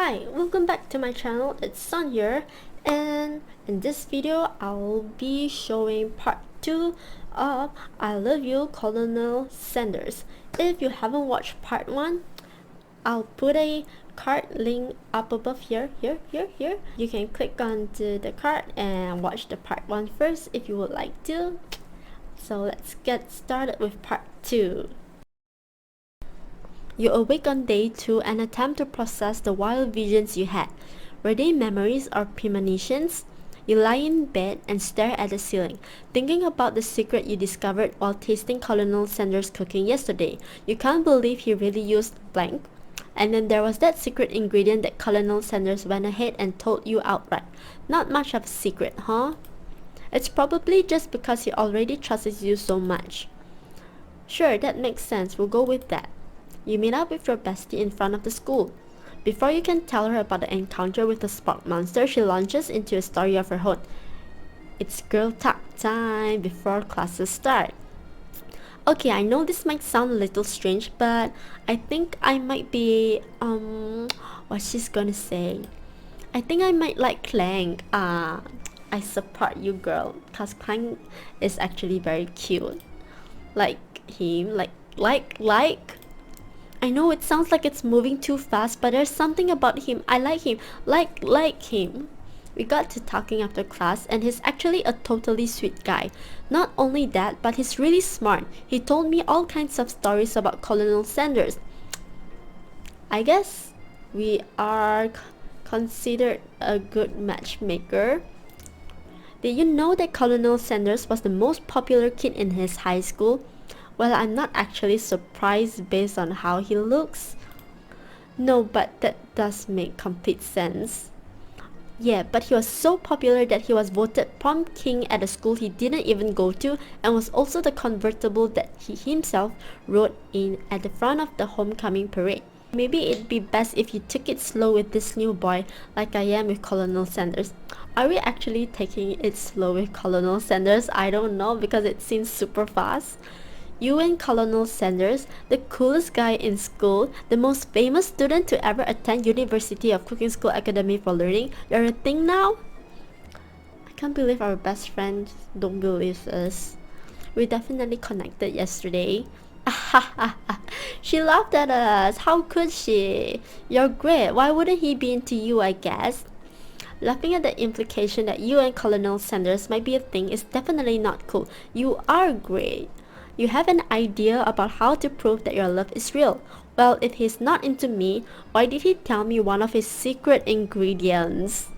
Hi, welcome back to my channel. It's Sun here, and in this video I'll be showing part 2 of I Love You Colonel Sanders. If you haven't watched part 1, I'll put a card link up above here. You can click onto the card and watch the part 1 first if you would like to. So let's get started with part 2. You awake on day 2 and attempt to process the wild visions you had. Were they memories or premonitions? You lie in bed and stare at the ceiling, thinking about the secret you discovered while tasting Colonel Sanders' cooking yesterday. You can't believe he really used blank. And then there was that secret ingredient that Colonel Sanders went ahead and told you outright. Not much of a secret, huh? It's probably just because he already trusts you so much. Sure, that makes sense. We'll go with that. You meet up with your bestie in front of the school. Before you can tell her about the encounter with the spark monster, she launches into a story of her own. It's girl talk time before classes start. Okay, I know this might sound a little strange, but I think I might be, what's she's gonna say? I think I might like Clank. I support you, girl, cause Clank is actually very cute. Like him, like. I know it sounds like it's moving too fast, but there's something about him. I like him. Like him. We got to talking after class, and he's actually a totally sweet guy. Not only that, but he's really smart. He told me all kinds of stories about Colonel Sanders. I guess we are considered a good matchmaker. Did you know that Colonel Sanders was the most popular kid in his high school? Well, I'm not actually surprised based on how he looks. No, but that does make complete sense. Yeah, but he was so popular that he was voted prom king at a school he didn't even go to, and was also the convertible that he himself rode in at the front of the homecoming parade. Maybe it'd be best if you took it slow with this new boy like I am with Colonel Sanders. Are we actually taking it slow with Colonel Sanders? I don't know, because it seems super fast. You and Colonel Sanders, the coolest guy in school, the most famous student to ever attend University of Cooking School Academy for Learning, you're a thing now? I can't believe our best friends don't believe us. We definitely connected yesterday. She laughed at us. How could she? You're great. Why wouldn't he be into you, I guess? Laughing at the implication that you and Colonel Sanders might be a thing is definitely not cool. You are great. You have an idea about how to prove that your love is real. Well, if he's not into me, why did he tell me one of his secret ingredients?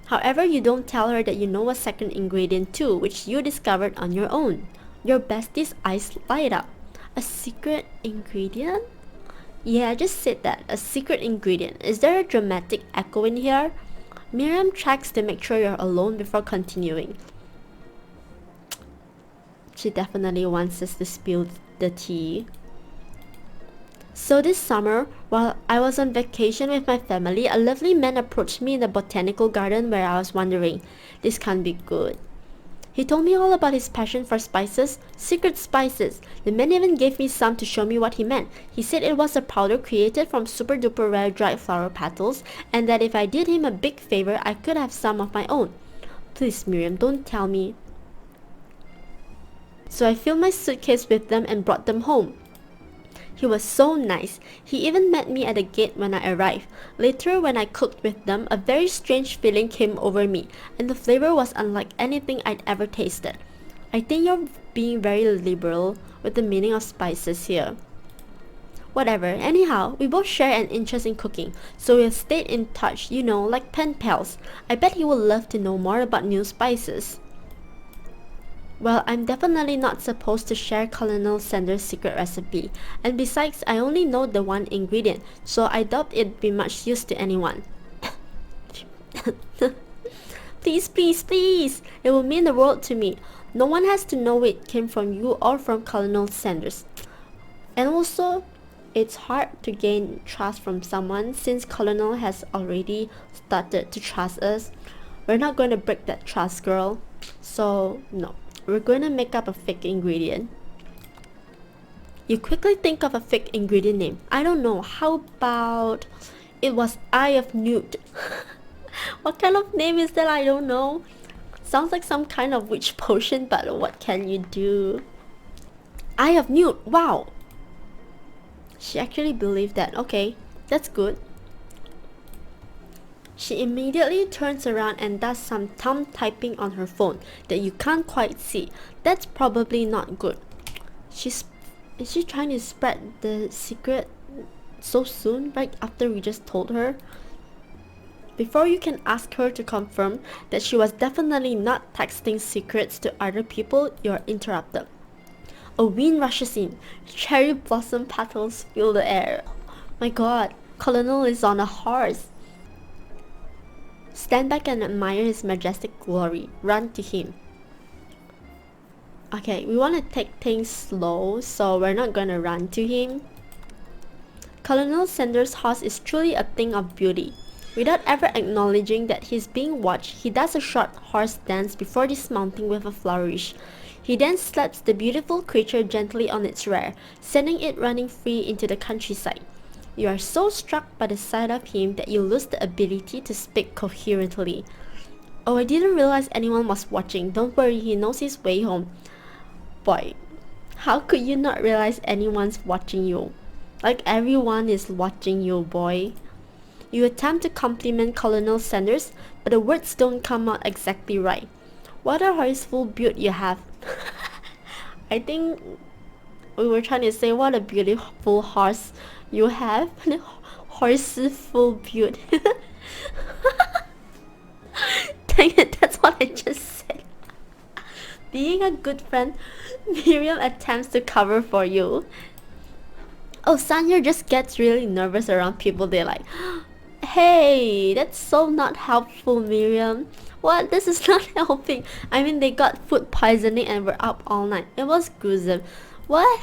However, you don't tell her that you know a second ingredient too, which you discovered on your own. Your bestie's eyes light up. A secret ingredient? Yeah, I just said that. A secret ingredient. Is there a dramatic echo in here? Miriam checks to make sure you're alone before continuing. She definitely wants us to spill the tea. So this summer, while I was on vacation with my family, a lovely man approached me in the botanical garden where I was wondering, this can't be good. He told me all about his passion for spices, secret spices. The man even gave me some to show me what he meant. He said it was a powder created from super duper rare dried flower petals, and that if I did him a big favor, I could have some of my own. Please, Miriam, don't tell me. So I filled my suitcase with them and brought them home. He was so nice. He even met me at the gate when I arrived. Later, when I cooked with them, a very strange feeling came over me, and the flavor was unlike anything I'd ever tasted. I think you're being very liberal with the meaning of spices here. Whatever, anyhow, we both share an interest in cooking, so we've stayed in touch, you know, like pen pals. I bet he would love to know more about new spices. Well, I'm definitely not supposed to share Colonel Sanders' secret recipe, and besides, I only know the one ingredient, so I doubt it'd be much use to anyone. Please, it will mean the world to me. No one has to know it came from you or from Colonel Sanders. And also, it's hard to gain trust from someone since Colonel has already started to trust us. We're not going to break that trust, girl. So, no. We're going to make up a fake ingredient. You quickly think of a fake ingredient name. I don't know, how about It was Eye of Newt. What kind of name is that? I don't know. Sounds like some kind of witch potion, but what can you do? Eye of Newt, wow! She actually believed that. Okay, that's good. She immediately turns around and does some thumb typing on her phone that you can't quite see. That's probably not good. Is she trying to spread the secret so soon, right after we just told her? Before you can ask her to confirm that she was definitely not texting secrets to other people, you're interrupted. A wind rushes in. Cherry blossom petals fill the air. My god, Colonel is on a horse. Stand back and admire his majestic glory. Run to him. Okay, we want to take things slow, so we're not gonna run to him. Colonel Sanders' horse is truly a thing of beauty. Without ever acknowledging that he's being watched, he does a short horse dance before dismounting with a flourish. He then slaps the beautiful creature gently on its rear, sending it running free into the countryside. You are so struck by the sight of him that you lose the ability to speak coherently. Oh, I didn't realize anyone was watching. Don't worry, he knows his way home. Boy, how could you not realize anyone's watching you? Like everyone is watching you, boy. You attempt to compliment Colonel Sanders, but the words don't come out exactly right. What a horseful butte you have. I think we were trying to say what a beautiful horse you have. Horseful butte. Dang it, that's what I just said. Being a good friend, Miriam attempts to cover for you. Oh, Sanya just gets really nervous around people. They're like, hey, that's so not helpful, Miriam. What? This is not helping. I mean, they got food poisoning and were up all night. It was gruesome. What?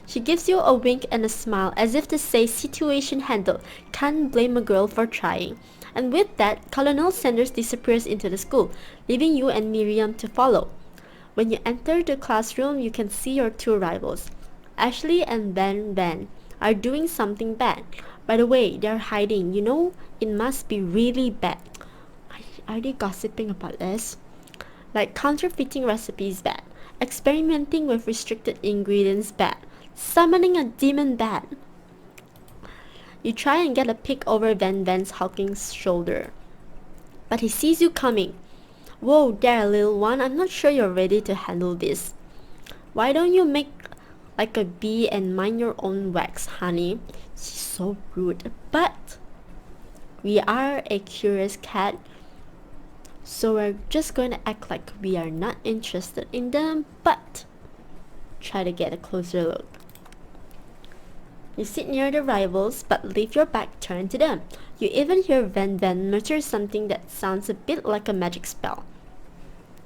She gives you a wink and a smile as if to say situation handled. Can't blame a girl for trying. And with that, Colonel Sanders disappears into the school, leaving you and Miriam to follow. When you enter the classroom, you can see your two rivals. Ashley and Ben are doing something bad. By the way, they're hiding. You know, it must be really bad. Are they gossiping about this? Like counterfeiting recipes bad. Experimenting with restricted ingredients bad. Summoning a demon bad. You try and get a peek over Ven's hulking shoulder. But he sees you coming. Whoa there, little one. I'm not sure you're ready to handle this. Why don't you make like a bee and mind your own wax, honey? She's so rude. But we are a curious cat, so we're just going to act like we are not interested in them, but try to get a closer look. You sit near the rivals, but leave your back turned to them. You even hear Van mutter something that sounds a bit like a magic spell.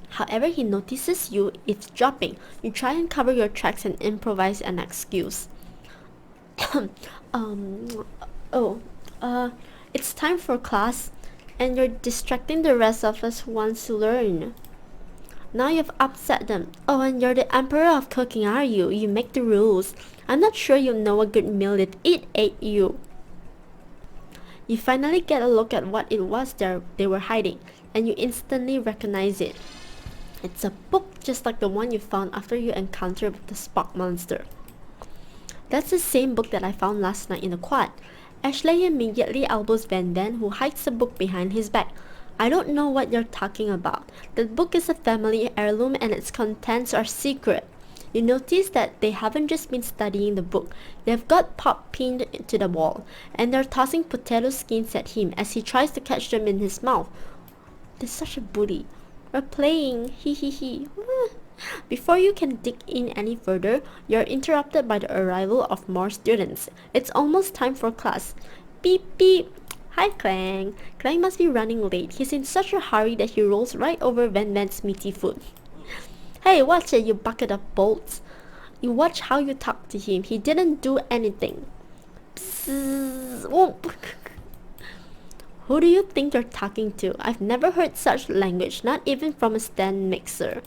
However, he notices you eavesdropping. You try and cover your tracks and improvise an excuse. It's time for class, and you're distracting the rest of us who wants to learn. Now you've upset them. Oh, and you're the emperor of cooking, are you? You make the rules. I'm not sure you know a good meal that it ate you. You finally get a look at what it was they were hiding, and you instantly recognize it. It's a book just like the one you found after you encountered the Spock monster. That's the same book that I found last night in the quad. Ashley immediately elbows Van, who hides the book behind his back. I don't know what you're talking about. The book is a family heirloom and its contents are secret. You notice that they haven't just been studying the book. They've got Pop pinned to the wall, and they're tossing potato skins at him as he tries to catch them in his mouth. They're such a bully. We're playing, hee hee hee. Before you can dig in any further, you're interrupted by the arrival of more students. It's almost time for class. Beep beep. Hi Clang. Clang must be running late. He's in such a hurry that he rolls right over Van's meaty foot. Hey, watch it, you bucket of bolts. You watch how you talk to him. He didn't do anything. Psst. Who do you think you're talking to? I've never heard such language, not even from a stand mixer.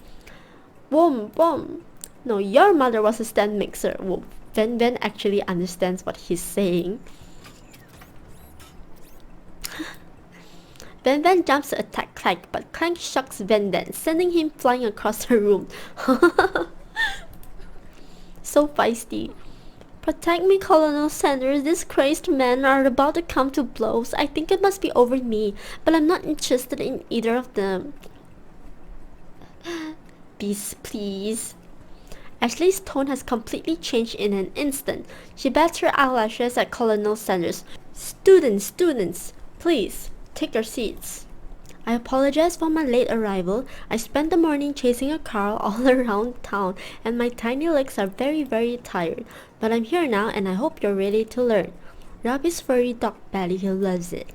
Boom, boom. No, your mother was a stand mixer. Whoa. Van actually understands what he's saying. Ben Ben jumps to attack Clank, but Clank shocks Ben Ben, sending him flying across the room. So feisty. Protect me, Colonel Sanders. These crazed men are about to come to blows. I think it must be over me, but I'm not interested in either of them. Peace, please. Ashley's tone has completely changed in an instant. She bats her eyelashes at Colonel Sanders. Students, please, take your seats. I apologize for my late arrival. I spent the morning chasing a car all around town and my tiny legs are very tired. But I'm here now and I hope you're ready to learn. Rub his furry dog belly, he loves it.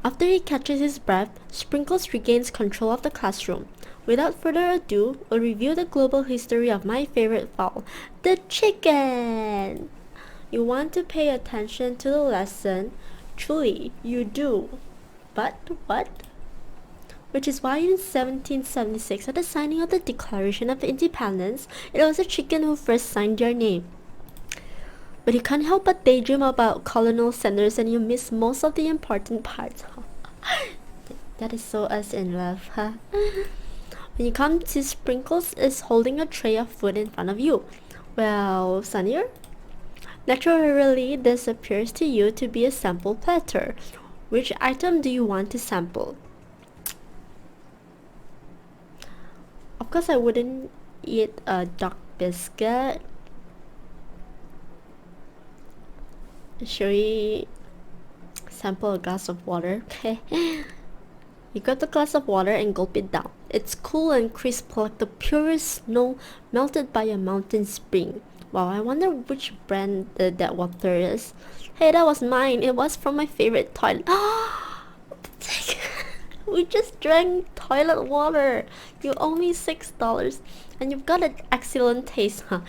After he catches his breath, Sprinkles regains control of the classroom. Without further ado, we'll review the global history of my favorite fowl, the chicken. You want to pay attention to the lesson? Truly, you do. But what? Which is why in 1776, at the signing of the Declaration of Independence, it was a chicken who first signed their name. But you can't help but daydream about Colonel Sanders and you miss most of the important parts. That is so us in love, huh? When you come to Sprinkles is holding a tray of food in front of you. Well, Sunnier? Naturally, this appears to you to be a sample platter. Which item do you want to sample? Of course, I wouldn't eat a duck biscuit. Should we sample a glass of water? Okay. You grab the glass of water and gulp it down. It's cool and crisp like the purest snow melted by a mountain spring. Wow, I wonder which brand that water is. Hey, that was mine. It was from my favorite toilet. We just drank toilet water. You owe me $6 and you've got an excellent taste, huh?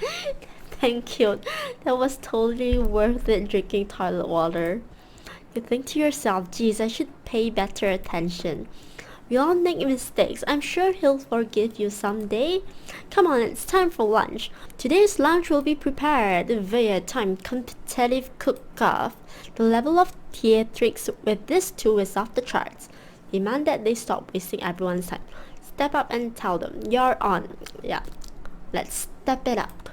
Thank you. That was totally worth it drinking toilet water. You think to yourself, geez, I should pay better attention. We all make mistakes. I'm sure he'll forgive you someday. Come on, it's time for lunch. Today's lunch will be prepared via time competitive cook-off. The level of theatrics with this two is off the charts. Demand that they stop wasting everyone's time. Step up and tell them, you're on. Yeah, let's step it up.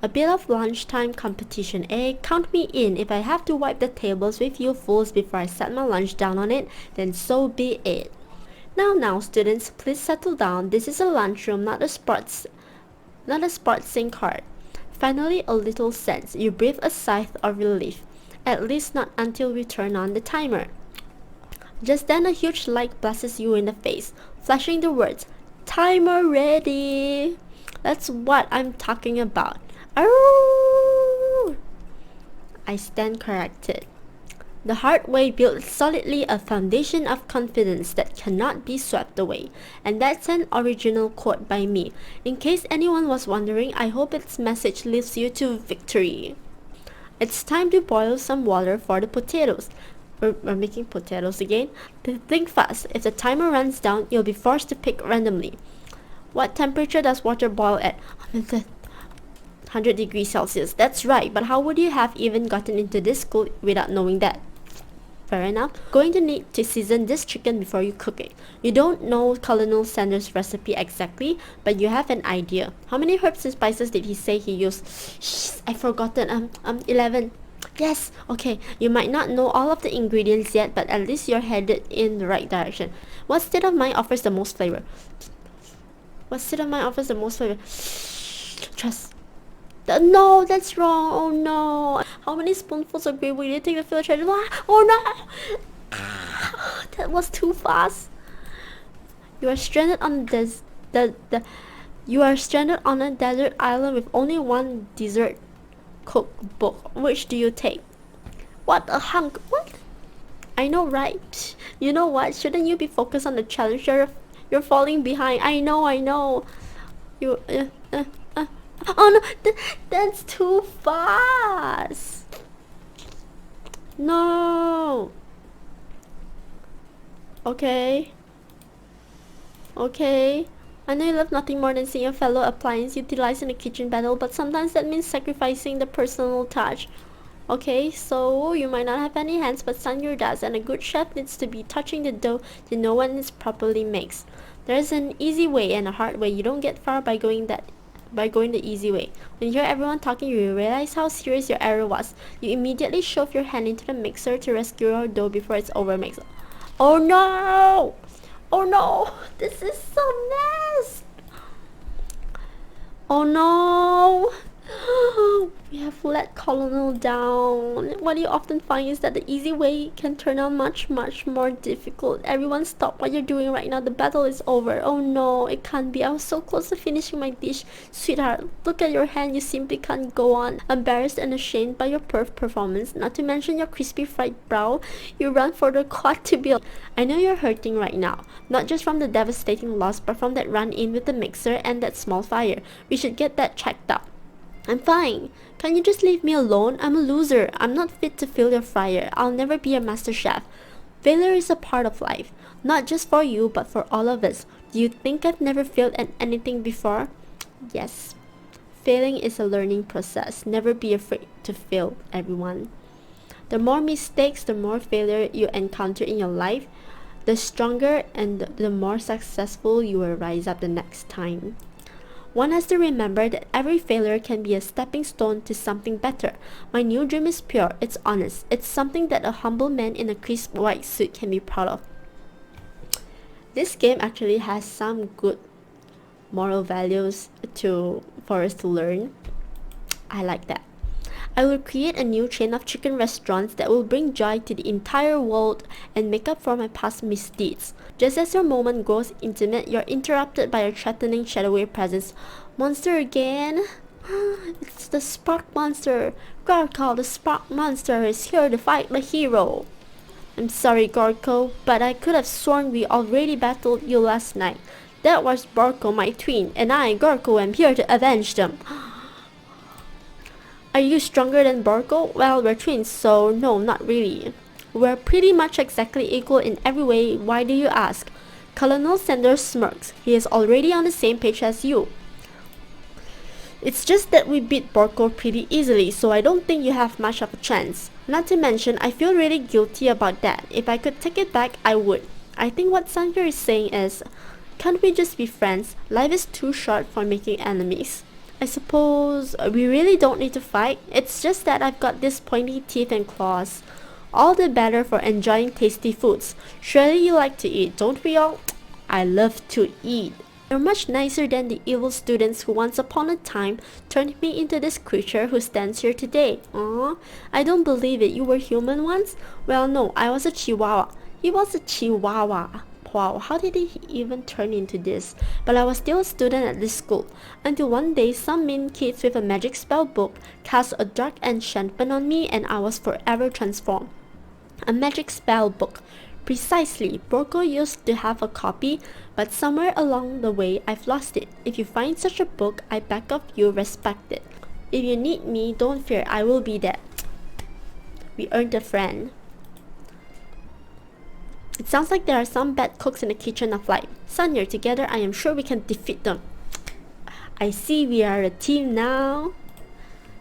A bit of lunchtime competition, eh? Count me in. If I have to wipe the tables with you fools before I set my lunch down on it, then so be it. Now, students, please settle down. This is a lunchroom, not a sports scene card. Finally, a little sense. You breathe a sigh of relief. At least not until we turn on the timer. Just then, a huge light blasts you in the face, flashing the words, "Timer ready." That's what I'm talking about. Arroo! I stand corrected. The hard way built solidly a foundation of confidence that cannot be swept away. And that's an original quote by me. In case anyone was wondering, I hope its message leads you to victory. It's time to boil some water for the potatoes. We're making potatoes again. Think fast. If the timer runs down, you'll be forced to pick randomly. What temperature does water boil at? 100 degrees Celsius. That's right, but how would you have even gotten into this school without knowing that? Fair enough. Going to need to season this chicken before you cook it. You don't know Colonel Sanders' recipe exactly, but you have an idea. How many herbs and spices did he say he used? Shh, I've forgotten. 11. Yes, okay. You might not know all of the ingredients yet, but at least you're headed in the right direction. What state of mind offers the most flavor? Trust. No, that's wrong. Oh no. How many spoonfuls of gravy will you take to fill a treasure? Oh no. That was too fast. You are stranded on You are stranded on a desert island with only one dessert cookbook. Which do you take? What a hunk. What? I know, right? You know what? Shouldn't you be focused on the challenge? You're falling behind. I know. You oh no, that's too fast. No. Okay. I know you love nothing more than seeing a fellow appliance utilized in a kitchen battle, but sometimes that means sacrificing the personal touch. Okay, so you might not have any hands, but Sanyur does, and a good chef needs to be touching the dough to know when it's properly mixed. There's an easy way and a hard way. You don't get far by going the easy way. When you hear everyone talking, you realize how serious your error was. You immediately shove your hand into the mixer to rescue your dough before it's overmixed. Oh no! Oh no! This is so mess! Oh no! We have let Colonel down. What you often find is that the easy way can turn out much more difficult. Everyone stop what you're doing right now. The battle is over. Oh no, it can't be. I was so close to finishing my dish. Sweetheart, look at your hand. You simply can't go on. Embarrassed and ashamed by your performance, not to mention your crispy fried brow, you run for the quad to build. I know you're hurting right now. Not just from the devastating loss, but from that run-in with the mixer and that small fire. We should get that checked out. I'm fine. Can you just leave me alone? I'm a loser. I'm not fit to fill your fryer. I'll never be a master chef. Failure is a part of life, not just for you, but for all of us. Do you think I've never failed at anything before? Yes. Failing is a learning process. Never be afraid to fail, everyone. The more mistakes, the more failure you encounter in your life, the stronger and the more successful you will rise up the next time. One has to remember that every failure can be a stepping stone to something better. My new dream is pure, it's honest. It's something that a humble man in a crisp white suit can be proud of. This game actually has some good moral values for us to learn. I like that. I will create a new chain of chicken restaurants that will bring joy to the entire world and make up for my past misdeeds. Just as your moment grows intimate, you're interrupted by a threatening shadowy presence. Monster again? It's the Spark Monster. Gorko, the Spark Monster, is here to fight the hero. I'm sorry, Gorko, but I could have sworn we already battled you last night. That was Borko, my twin, and I, Gorko, am here to avenge them. Are you stronger than Borko? Well, we're twins, so no, not really. We're pretty much exactly equal in every way. Why do you ask? Colonel Sanders smirks. He is already on the same page as you. It's just that we beat Borko pretty easily, so I don't think you have much of a chance. Not to mention, I feel really guilty about that. If I could take it back, I would. I think what Sandra is saying is, can't we just be friends? Life is too short for making enemies. I suppose we really don't need to fight. It's just that I've got these pointy teeth and claws. All the better for enjoying tasty foods. Surely you like to eat, don't we all? I love to eat. You're much nicer than the evil students who once upon a time turned me into this creature who stands here today. Aww, I don't believe it. You were human once? Well, no, I was a chihuahua. He was a chihuahua. Wow, how did he even turn into this? But I was still a student at this school, until one day some mean kids with a magic spell book cast a dark enchantment on me and I was forever transformed. A magic spell book. Precisely, Borko used to have a copy, but somewhere along the way I've lost it. If you find such a book, I beg of you, respect it. If you need me, don't fear, I will be there. We earned a friend. It sounds like there are some bad cooks in the kitchen of life. Sanya, together I am sure we can defeat them. I see we are a team now.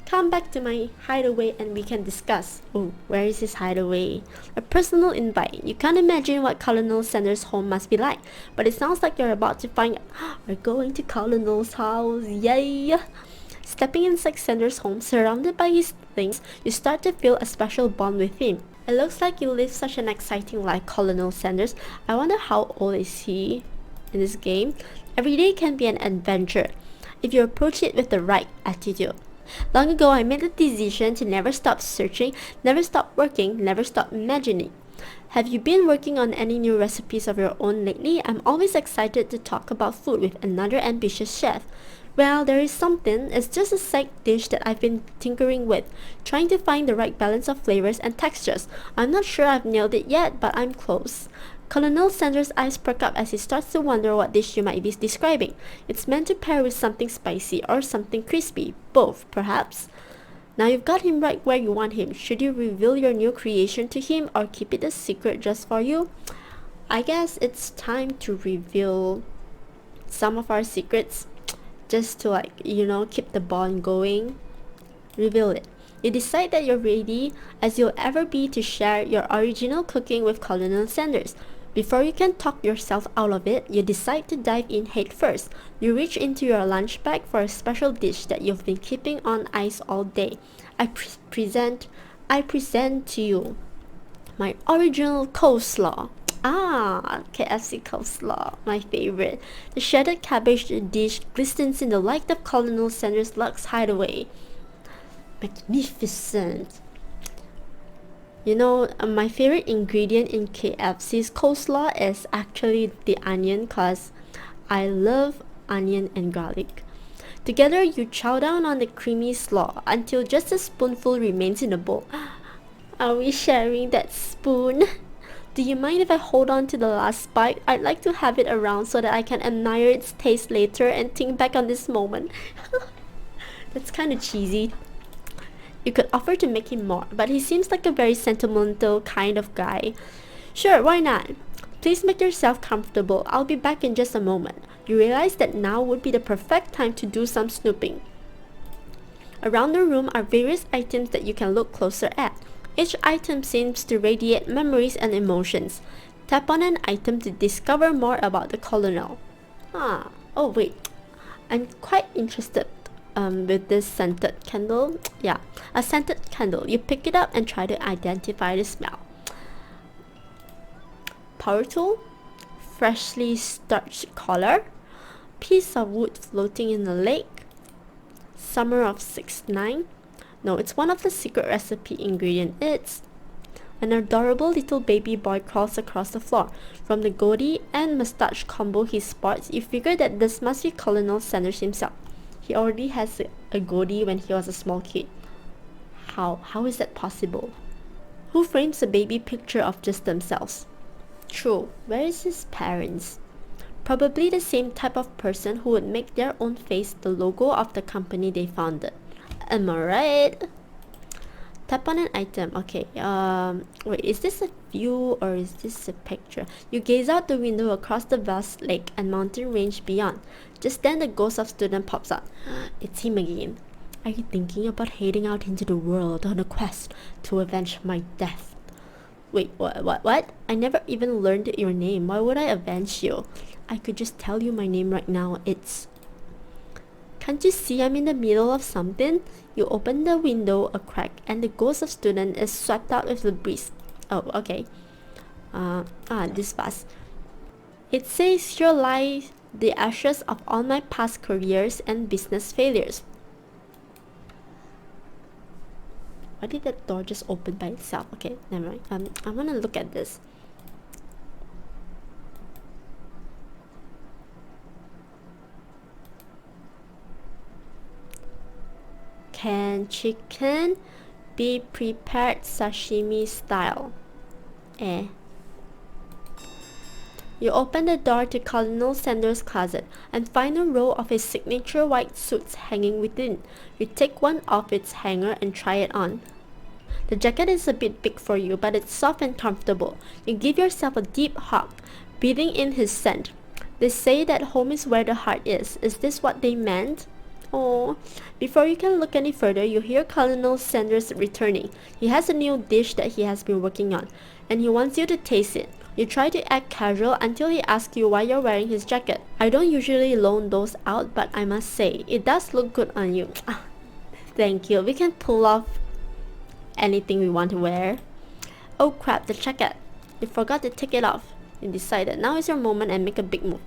Come back to my hideaway and we can discuss. Oh, where is his hideaway? A personal invite. You can't imagine what Colonel Sanders' home must be like, but it sounds like you're about to find We're going to Colonel's house. Yay! Stepping inside Sanders' home, surrounded by his things, you start to feel a special bond with him. It looks like you live such an exciting life, Colonel Sanders. I wonder how old is he in this game? Every day can be an adventure if you approach it with the right attitude. Long ago, I made the decision to never stop searching, never stop working, never stop imagining. Have you been working on any new recipes of your own lately? I'm always excited to talk about food with another ambitious chef. Well, there is something. It's just a side dish that I've been tinkering with, trying to find the right balance of flavors and textures. I'm not sure I've nailed it yet, but I'm close. Colonel Sanders' eyes perk up as he starts to wonder what dish you might be describing. It's meant to pair with something spicy or something crispy. Both, perhaps. Now you've got him right where you want him. Should you reveal your new creation to him or keep it a secret just for you? I guess it's time to reveal some of our secrets. Just to keep the bond going. Reveal it. You decide that you're ready as you'll ever be to share your original cooking with Colonel Sanders. Before you can talk yourself out of it, you decide to dive in head first. You reach into your lunch bag for a special dish that you've been keeping on ice all day. I present to you my original coleslaw. Ah, KFC coleslaw, my favorite. The shredded cabbage dish glistens in the light of Colonel Sanders' Lux hideaway. Magnificent. You know, my favorite ingredient in KFC's coleslaw is actually the onion, cause I love onion and garlic. Together, you chow down on the creamy slaw until just a spoonful remains in the bowl. Are we sharing that spoon? Do you mind if I hold on to the last bite? I'd like to have it around so that I can admire its taste later and think back on this moment. That's kind of cheesy. You could offer to make him more, but he seems like a very sentimental kind of guy. Sure, why not? Please make yourself comfortable. I'll be back in just a moment. You realize that now would be the perfect time to do some snooping. Around the room are various items that you can look closer at. Each item seems to radiate memories and emotions. Tap on an item to discover more about the colonel. Oh wait, I'm quite interested with this scented candle. Yeah, a scented candle. You pick it up and try to identify the smell. Power tool, freshly starched collar, piece of wood floating in the lake, summer of '69. No, it's one of the secret recipe ingredient. It's an adorable little baby boy crawls across the floor. From the goatee and mustache combo he sports, you figure that this must be Colonel Sanders himself. He already has a goatee when he was a small kid. How is that possible? Who frames a baby picture of just themselves? True, where is his parents? Probably the same type of person who would make their own face the logo of the company they founded. Am I right? Tap on an item. Okay, wait, is this a view or is this a picture? You gaze out the window across the vast lake and mountain range beyond. Just then the ghost of student pops up. It's him again. Are you thinking about heading out into the world on a quest to avenge my death? Wait, what? I never even learned your name. Why would I avenge you? I could just tell you my name right now. It's... Can't you see I'm in the middle of something? You open the window a crack and the ghost of student is swept out with the breeze. Oh, okay. This fast. It says here lie the ashes of all my past careers and business failures. Why did that door just open by itself? Okay, never mind. I wanna look at this. Can chicken be prepared sashimi style? You open the door to Colonel Sanders' closet and find a row of his signature white suits hanging within. You take one off its hanger and try it on. The jacket is a bit big for you, but it's soft and comfortable. You give yourself a deep hug, breathing in his scent. They say that home is where the heart is. Is this what they meant? Oh, before you can look any further, you hear Colonel Sanders returning. He has a new dish that he has been working on, and he wants you to taste it. You try to act casual until he asks you why you're wearing his jacket. I don't usually loan those out, but I must say, it does look good on you. Thank you. We can pull off anything we want to wear. Oh crap, the jacket. You forgot to take it off. You decided now is your moment and make a big move.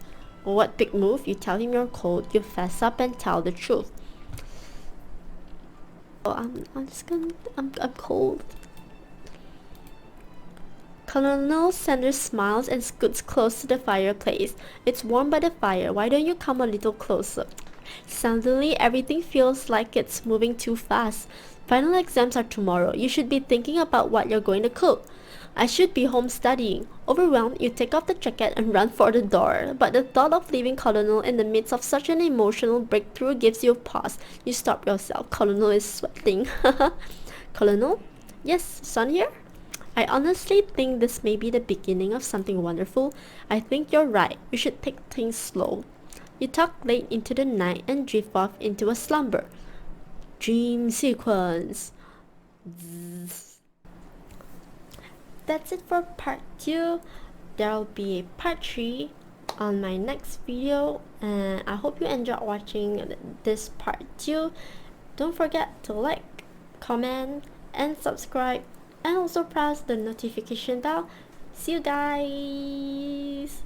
What big move? You tell him you're cold, you fess up and tell the truth. Oh, I'm cold. Colonel Sanders smiles and scoots close to the fireplace. It's warm by the fire. Why don't you come a little closer? Suddenly, everything feels like it's moving too fast. Final exams are tomorrow. You should be thinking about what you're going to cook. I should be home studying. Overwhelmed, you take off the jacket and run for the door. But the thought of leaving Colonel in the midst of such an emotional breakthrough gives you a pause. You stop yourself. Colonel is sweating. Colonel? Yes, son here? I honestly think this may be the beginning of something wonderful. I think you're right. We should take things slow. You talk late into the night and drift off into a slumber. Dream sequence. Zzz. That's it for part 2. There'll be a part 3 on my next video, and I hope you enjoyed watching this part 2. Don't forget to like, comment, and subscribe, and also press the notification bell. See you guys!